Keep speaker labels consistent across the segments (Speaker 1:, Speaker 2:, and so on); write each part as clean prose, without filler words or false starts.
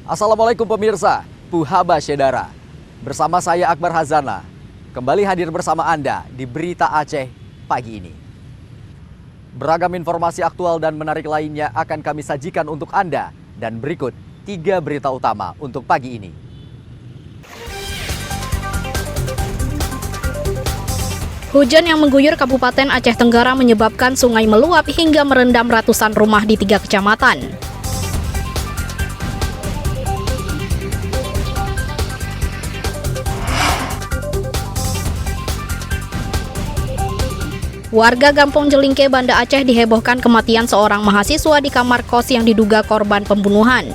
Speaker 1: Assalamualaikum pemirsa, Puhaba Syedara. Bersama saya Akbar Hazana, kembali hadir bersama Anda di Berita Aceh pagi ini. Beragam informasi aktual dan menarik lainnya akan kami sajikan untuk Anda. Dan berikut 3 berita utama untuk pagi ini.
Speaker 2: Hujan yang mengguyur Kabupaten Aceh Tenggara menyebabkan sungai meluap hingga merendam ratusan rumah di 3 kecamatan. Warga Gampong Jelingke, Banda Aceh dihebohkan kematian seorang mahasiswa di kamar kos yang diduga korban pembunuhan.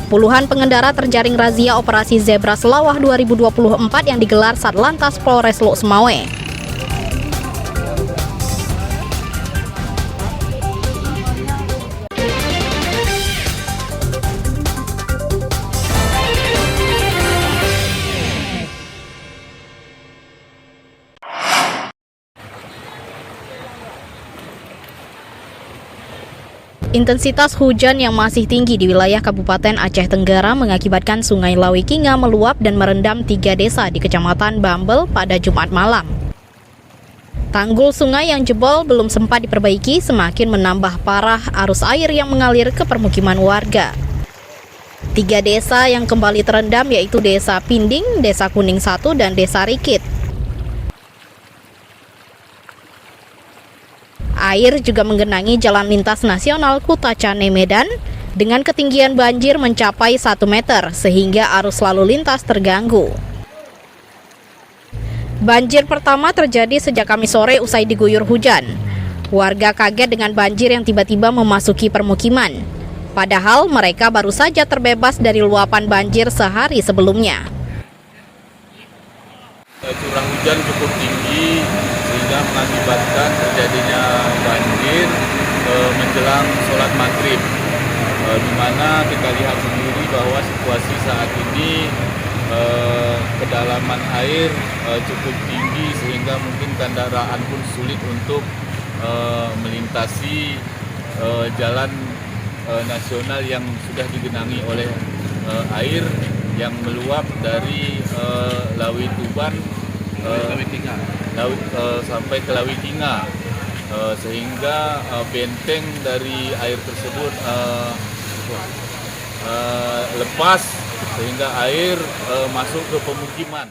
Speaker 2: Puluhan pengendara terjaring razia operasi Zebra Selawah 2024 yang digelar Satlantas Polres Lok Semawe. Intensitas hujan yang masih tinggi di wilayah Kabupaten Aceh Tenggara mengakibatkan Sungai Lawikinga meluap dan merendam 3 desa di Kecamatan Bambel pada Jumat malam. Tanggul sungai yang jebol belum sempat diperbaiki semakin menambah parah arus air yang mengalir ke permukiman warga. 3 desa yang kembali terendam yaitu Desa Pinding, Desa Kuning 1, dan Desa Rikit. Air juga menggenangi jalan lintas nasional Kutacane Medan dengan ketinggian banjir mencapai 1 meter sehingga arus lalu lintas terganggu. Banjir pertama terjadi sejak Kamis sore usai diguyur hujan. Warga kaget dengan banjir yang tiba-tiba memasuki permukiman. Padahal mereka baru saja terbebas dari luapan banjir sehari sebelumnya.
Speaker 3: Curah hujan cukup tinggi sehingga mengakibatkan terjadinya banjir menjelang sholat maghrib, di mana kita lihat sendiri bahwa situasi saat ini kedalaman air cukup tinggi sehingga mungkin kendaraan pun sulit untuk melintasi jalan nasional yang sudah digenangi oleh air yang meluap dari Lawi Tuban sampai ke Lawikinga, sehingga benteng dari air tersebut lepas sehingga air masuk ke pemukiman.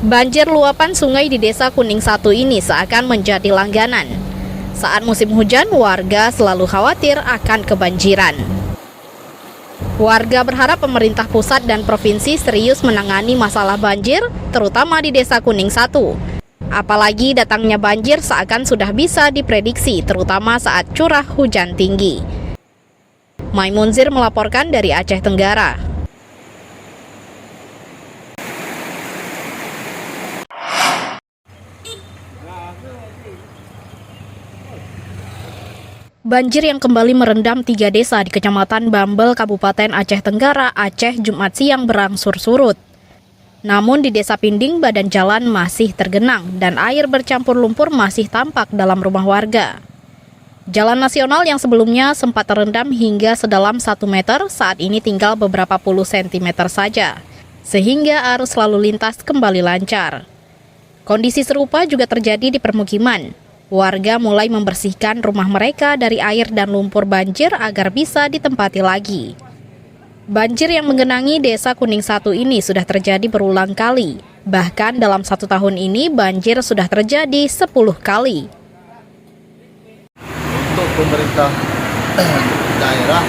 Speaker 2: Banjir luapan sungai di Desa Kuning 1 ini seakan menjadi langganan. Saat musim hujan, warga selalu khawatir akan kebanjiran. Warga berharap pemerintah pusat dan provinsi serius menangani masalah banjir, terutama di Desa Kuning 1. Apalagi datangnya banjir seakan sudah bisa diprediksi, terutama saat curah hujan tinggi. Maimunzir melaporkan dari Aceh Tenggara. Banjir yang kembali merendam 3 desa di Kecamatan Bambel, Kabupaten Aceh Tenggara, Aceh, Jumat siang berangsur surut. Namun di Desa Pinding, badan jalan masih tergenang dan air bercampur lumpur masih tampak dalam rumah warga. Jalan nasional yang sebelumnya sempat terendam hingga sedalam 1 meter, saat ini tinggal beberapa puluh sentimeter saja, sehingga arus lalu lintas kembali lancar. Kondisi serupa juga terjadi di permukiman. Warga mulai membersihkan rumah mereka dari air dan lumpur banjir agar bisa ditempati lagi. Banjir yang menggenangi Desa Kuning 1 ini sudah terjadi berulang kali. Bahkan dalam 1 tahun ini banjir sudah terjadi 10 kali.
Speaker 4: Untuk pemerintah daerah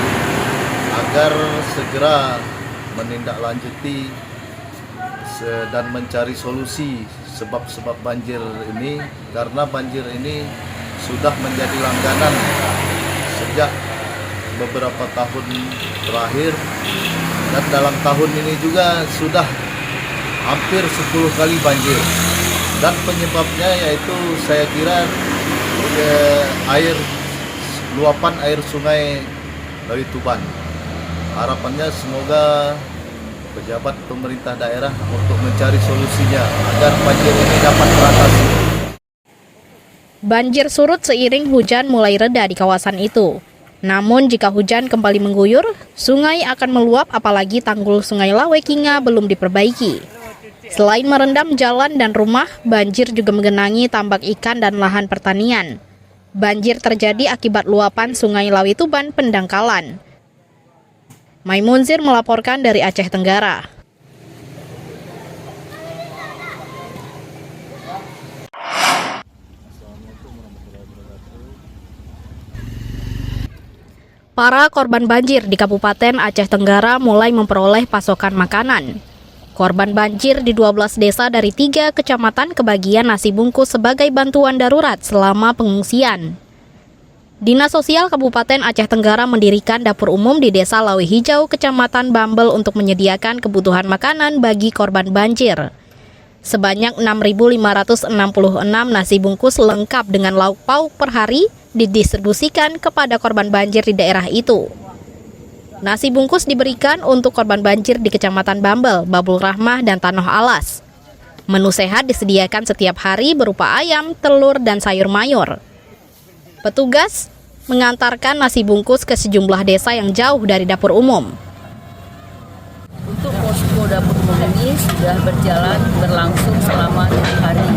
Speaker 4: agar segera menindaklanjuti dan mencari solusi sebab-sebab banjir ini, karena banjir ini sudah menjadi langganan sejak beberapa tahun terakhir, dan dalam tahun ini juga sudah hampir 10 kali banjir, dan penyebabnya yaitu saya kira luapan air sungai Lawi Tuban. Harapannya semoga pejabat pemerintah daerah untuk mencari solusinya agar banjir ini dapat teratasi.
Speaker 2: Banjir surut seiring hujan mulai reda di kawasan itu. Namun jika hujan kembali mengguyur, sungai akan meluap apalagi tanggul Sungai Lawekinga belum diperbaiki. Selain merendam jalan dan rumah, banjir juga menggenangi tambak ikan dan lahan pertanian. Banjir terjadi akibat luapan Sungai Lawituban Pendangkalan. Maimunzir melaporkan dari Aceh Tenggara. Para korban banjir di Kabupaten Aceh Tenggara mulai memperoleh pasokan makanan. Korban banjir di 12 desa dari 3 kecamatan kebagian nasi bungkus sebagai bantuan darurat selama pengungsian. Dinas Sosial Kabupaten Aceh Tenggara mendirikan dapur umum di Desa Lawe Hijau, Kecamatan Bambel untuk menyediakan kebutuhan makanan bagi korban banjir. Sebanyak 6.566 nasi bungkus lengkap dengan lauk pauk per hari didistribusikan kepada korban banjir di daerah itu. Nasi bungkus diberikan untuk korban banjir di Kecamatan Bambel, Babul Rahmah, dan Tanah Alas. Menu sehat disediakan setiap hari berupa ayam, telur, dan sayur mayur. Petugas mengantarkan nasi bungkus ke sejumlah desa yang jauh dari dapur umum.
Speaker 5: Untuk posko dapur umum ini sudah berlangsung selama 2 hari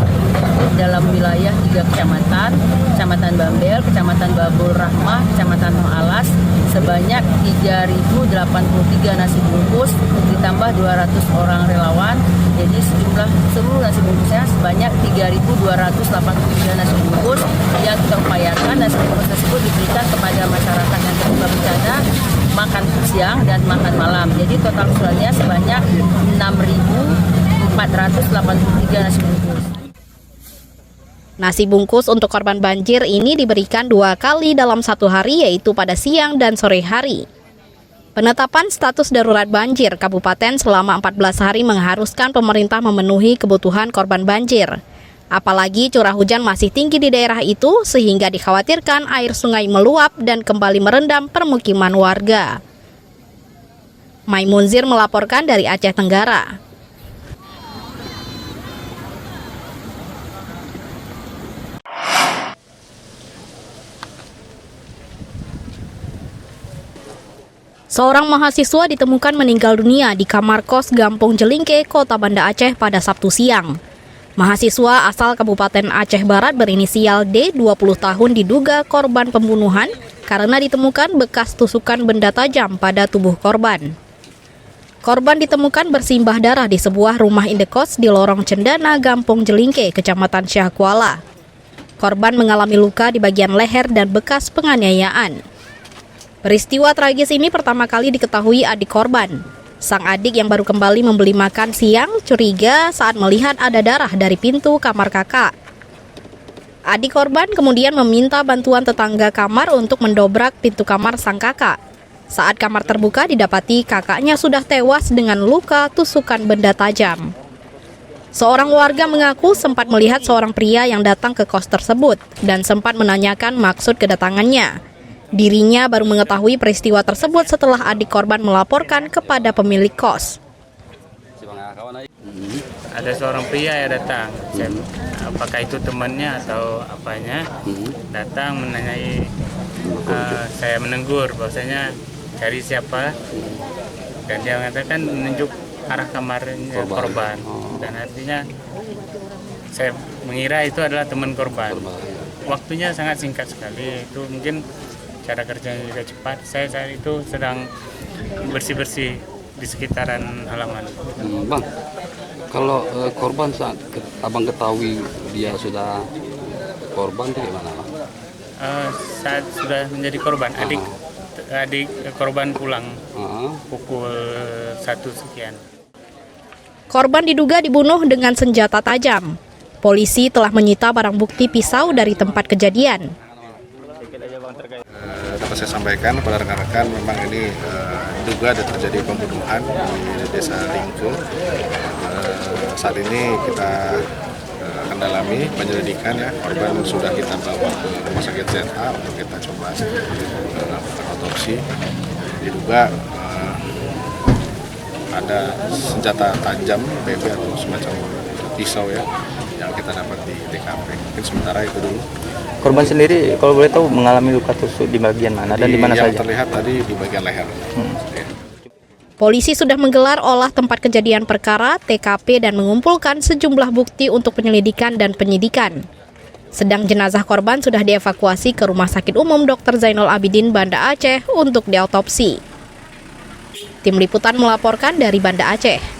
Speaker 5: dalam wilayah 3 kecamatan, Kecamatan Bambel, Kecamatan Babul Rahmah, Kecamatan Alas, sebanyak 3.083 nasi bungkus ditambah 200 orang relawan. Jadi seluruh nasi bungkusnya sebanyak 3.283 nasi bungkus yang kita upayakan nasi bungkus tersebut diberikan kepada masyarakat yang terkena bencana makan siang dan makan malam. Jadi total keseluruhannya sebanyak 6.483 nasi bungkus.
Speaker 2: Nasi bungkus untuk korban banjir ini diberikan 2 kali dalam 1 hari, yaitu pada siang dan sore hari. Penetapan status darurat banjir kabupaten selama 14 hari mengharuskan pemerintah memenuhi kebutuhan korban banjir. Apalagi curah hujan masih tinggi di daerah itu sehingga dikhawatirkan air sungai meluap dan kembali merendam permukiman warga. Maimunzir melaporkan dari Aceh Tenggara. Seorang mahasiswa ditemukan meninggal dunia di kamar kos Gampong Jelingke, Kota Banda Aceh pada Sabtu siang. Mahasiswa asal Kabupaten Aceh Barat berinisial D, 20 tahun diduga korban pembunuhan karena ditemukan bekas tusukan benda tajam pada tubuh korban. Korban ditemukan bersimbah darah di sebuah rumah indekos di Lorong Cendana, Gampong Jelingke, Kecamatan Syahkuala. Korban mengalami luka di bagian leher dan bekas penganiayaan. Peristiwa tragis ini pertama kali diketahui adik korban. Sang adik yang baru kembali membeli makan siang curiga saat melihat ada darah dari pintu kamar kakak. Adik korban kemudian meminta bantuan tetangga kamar untuk mendobrak pintu kamar sang kakak. Saat kamar terbuka didapati kakaknya sudah tewas dengan luka tusukan benda tajam. Seorang warga mengaku sempat melihat seorang pria yang datang ke kos tersebut dan sempat menanyakan maksud kedatangannya. Dirinya baru mengetahui peristiwa tersebut setelah adik korban melaporkan kepada pemilik kos.
Speaker 6: Ada seorang pria yang datang, apakah itu temannya atau apanya, datang menanyai, saya menegur bahwasanya cari siapa, dan dia mengatakan menunjuk arah kamarnya korban, dan artinya saya mengira itu adalah teman korban. Waktunya sangat singkat sekali, itu mungkin cara kerjanya juga cepat. Saya saat itu sedang bersih-bersih di sekitaran halaman.
Speaker 7: Bang, kalau korban saat abang ketahui dia sudah korban itu gimana, Bang?
Speaker 6: Saat sudah menjadi korban, adik korban pulang pukul 1 sekian.
Speaker 2: Korban diduga dibunuh dengan senjata tajam. Polisi telah menyita barang bukti pisau dari tempat kejadian.
Speaker 8: Dapat saya sampaikan kepada rekan-rekan, memang ini diduga ada terjadi pembunuhan di Desa Lingkul. Saat ini kita akan dalami penyelidikan ya, korban sudah kita bawa ke rumah sakit ZA untuk kita coba melakukan otopsi. Diduga ada senjata tajam, BB atau semacam pisau ya, yang kita dapat di TKP. Mungkin sementara itu dulu.
Speaker 9: Korban sendiri kalau boleh tahu mengalami luka tusuk di bagian mana dan di mana
Speaker 8: yang
Speaker 9: saja?
Speaker 8: Yang terlihat tadi di bagian leher. Ya.
Speaker 2: Polisi sudah menggelar olah tempat kejadian perkara, TKP, dan mengumpulkan sejumlah bukti untuk penyelidikan dan penyidikan. Sedang jenazah korban sudah dievakuasi ke Rumah Sakit Umum Dr. Zainal Abidin, Banda Aceh untuk diautopsi. Tim Liputan melaporkan dari Banda Aceh.